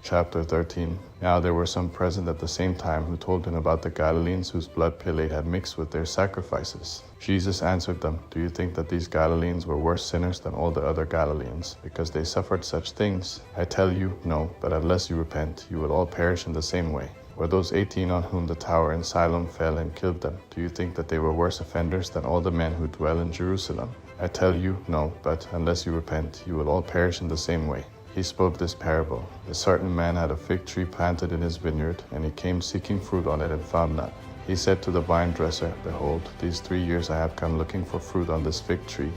Chapter 13. Now there were some present at the same time who told him about the Galileans whose blood Pilate had mixed with their sacrifices. Jesus answered them, Do you think that these Galileans were worse sinners than all the other Galileans, because they suffered such things? I tell you, no, but unless you repent, you will all perish in the same way. Were those 18 on whom the tower in Siloam fell and killed them, do you think that they were worse offenders than all the men who dwell in Jerusalem? I tell you, no, but unless you repent, you will all perish in the same way. He spoke this parable. A certain man had a fig tree planted in his vineyard, and he came seeking fruit on it and found none. He said to the vine dresser, Behold, these 3 years I have come looking for fruit on this fig tree,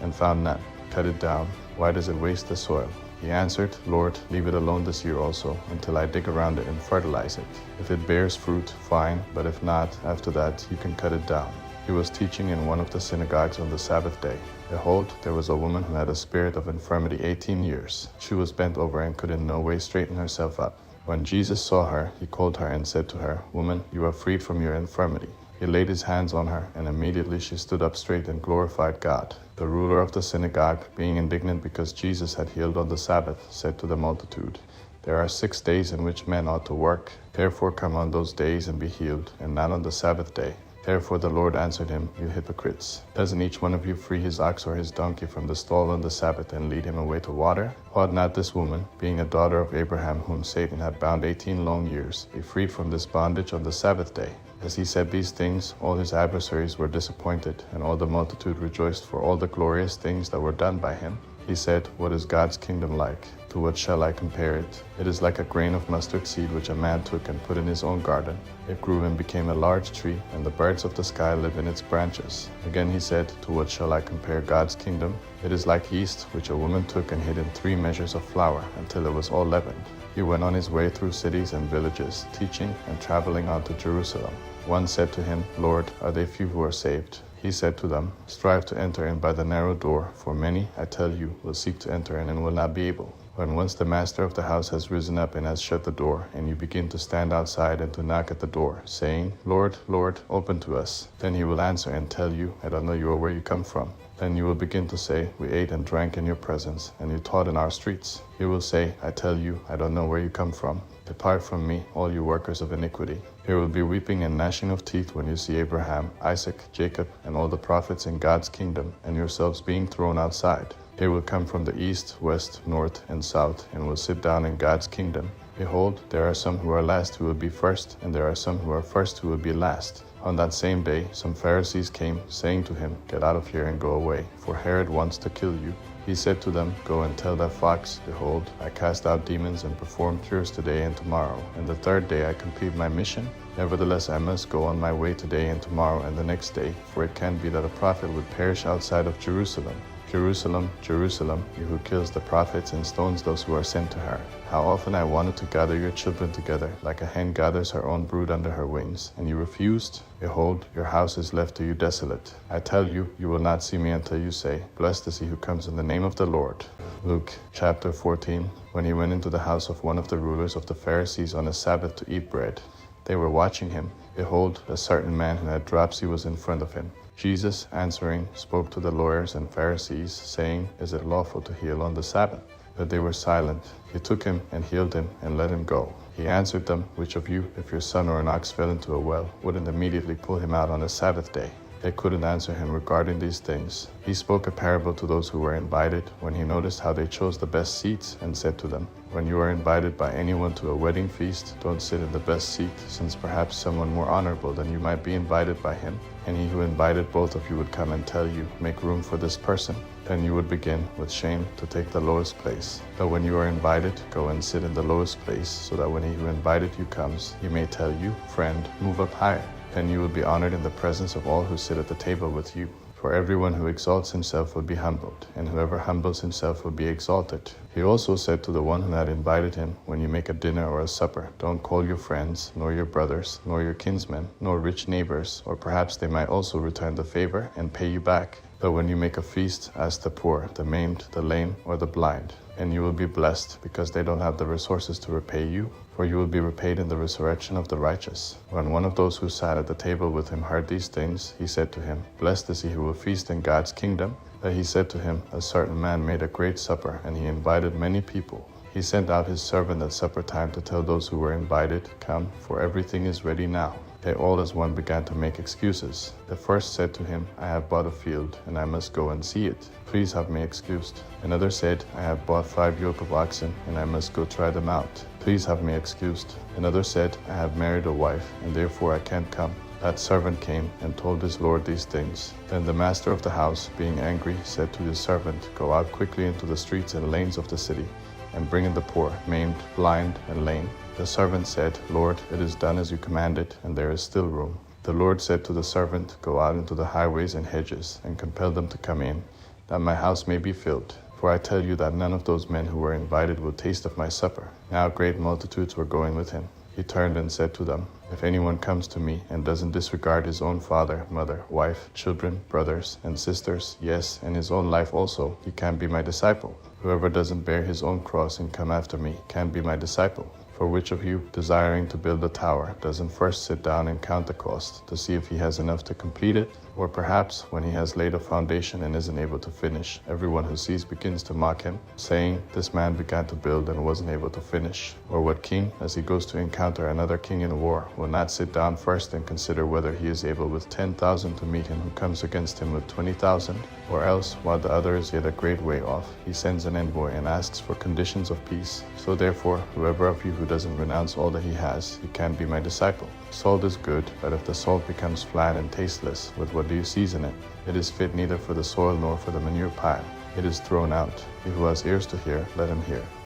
and found none. Cut it down. Why does it waste the soil? He answered, Lord, leave it alone this year also, until I dig around it and fertilize it. If it bears fruit, fine, but if not, after that you can cut it down. He was teaching in one of the synagogues on the Sabbath day. Behold, there was a woman who had a spirit of infirmity 18 years. She was bent over and could in no way straighten herself up. When Jesus saw her, he called her and said to her, Woman, you are freed from your infirmity. He laid his hands on her, and immediately she stood up straight and glorified God. The ruler of the synagogue, being indignant because Jesus had healed on the Sabbath, said to the multitude, There are 6 days in which men ought to work. Therefore come on those days and be healed, and not on the Sabbath day. Therefore the Lord answered him, You hypocrites! Doesn't each one of you free his ox or his donkey from the stall on the Sabbath and lead him away to water? Ought not this woman, being a daughter of Abraham whom Satan had bound 18 long years, be freed from this bondage on the Sabbath day? As he said these things, all his adversaries were disappointed, and all the multitude rejoiced for all the glorious things that were done by him. He said, What is God's kingdom like? To what shall I compare it? It is like a grain of mustard seed which a man took and put in his own garden. It grew and became a large tree, and the birds of the sky live in its branches. Again he said, To what shall I compare God's kingdom? It is like yeast which a woman took and hid in 3 measures of flour until it was all leavened. He went on his way through cities and villages, teaching and traveling on to Jerusalem. One said to him, Lord, are they few who are saved? He said to them, Strive to enter in by the narrow door, for many, I tell you, will seek to enter in and will not be able. When once the master of the house has risen up and has shut the door, and you begin to stand outside and to knock at the door, saying, Lord, Lord, open to us, then he will answer and tell you, I don't know you or where you come from. Then you will begin to say, We ate and drank in your presence, and you taught in our streets. He will say, I tell you, I don't know where you come from. Depart from me, all you workers of iniquity. There will be weeping and gnashing of teeth when you see Abraham, Isaac, Jacob, and all the prophets in God's kingdom, and yourselves being thrown outside. They will come from the east, west, north, and south, and will sit down in God's kingdom. Behold, there are some who are last who will be first, and there are some who are first who will be last. On that same day, some Pharisees came, saying to him, Get out of here and go away, for Herod wants to kill you. He said to them, Go and tell that fox, Behold, I cast out demons and perform cures today and tomorrow, and the 3rd day I complete my mission. Nevertheless, I must go on my way today and tomorrow and the next day, for it can be that a prophet would perish outside of Jerusalem. Jerusalem, Jerusalem, you who kills the prophets and stones those who are sent to her. How often I wanted to gather your children together, like a hen gathers her own brood under her wings, and you refused? Behold, your house is left to you desolate. I tell you, you will not see me until you say, Blessed is he who comes in the name of the Lord. Luke chapter 14. When he went into the house of one of the rulers of the Pharisees on a Sabbath to eat bread, they were watching him. Behold, a certain man who had dropsy was in front of him. Jesus, answering, spoke to the lawyers and Pharisees, saying, Is it lawful to heal on the Sabbath? But they were silent. He took him and healed him and let him go. He answered them, Which of you, if your son or an ox fell into a well, wouldn't immediately pull him out on the Sabbath day? They couldn't answer him regarding these things. He spoke a parable to those who were invited, when he noticed how they chose the best seats, and said to them, When you are invited by anyone to a wedding feast, don't sit in the best seat, since perhaps someone more honorable than you might be invited by him. And he who invited both of you would come and tell you, Make room for this person. Then you would begin, with shame, to take the lowest place. But when you are invited, go and sit in the lowest place, so that when he who invited you comes, he may tell you, Friend, move up higher. Then you will be honored in the presence of all who sit at the table with you. For everyone who exalts himself will be humbled, and whoever humbles himself will be exalted. He also said to the one who had invited him, When you make a dinner or a supper, don't call your friends, nor your brothers, nor your kinsmen, nor rich neighbors, or perhaps they might also return the favor and pay you back. But when you make a feast, ask the poor, the maimed, the lame, or the blind, and you will be blessed, because they don't have the resources to repay you, for you will be repaid in the resurrection of the righteous. When one of those who sat at the table with him heard these things, he said to him, Blessed is he who will feast in God's kingdom. But he said to him, A certain man made a great supper, and he invited many people. He He sent out his servant at supper time to tell those who were invited, "Come, for everything is ready now." They all as one began to make excuses. The first said to him, "I have bought a field, and I must go and see it. Please have me excused." Another said, "I have bought 5 yoke of oxen, and I must go try them out. Please have me excused." Another said, "I have married a wife, and therefore I can't come." That servant came and told his lord these things. Then the master of the house, being angry, said to his servant, "Go out quickly into the streets and lanes of the city, and bring in the poor, maimed, blind, and lame." The servant said, "Lord, it is done as you commanded, and there is still room." The Lord said to the servant, "Go out into the highways and hedges, and compel them to come in, that my house may be filled. For I tell you that none of those men who were invited will taste of my supper." Now great multitudes were going with him. He turned and said to them, "If anyone comes to me and doesn't disregard his own father, mother, wife, children, brothers, and sisters, yes, and his own life also, he can't be my disciple. Whoever doesn't bear his own cross and come after me can't be my disciple. For which of you, desiring to build a tower, doesn't first sit down and count the cost to see if he has enough to complete it? Or perhaps, when he has laid a foundation and isn't able to finish, everyone who sees begins to mock him, saying, 'This man began to build and wasn't able to finish.' Or what king, as he goes to encounter another king in war, will not sit down first and consider whether he is able with 10,000 to meet him who comes against him with 20,000? Or else, while the other is yet a great way off, he sends an envoy and asks for conditions of peace. So therefore, whoever of you who doesn't renounce all that he has, he can't be my disciple. Salt is good, but if the salt becomes flat and tasteless, with what do you season it? It is fit neither for the soil nor for the manure pile. It is thrown out. He who has ears to hear, let him hear."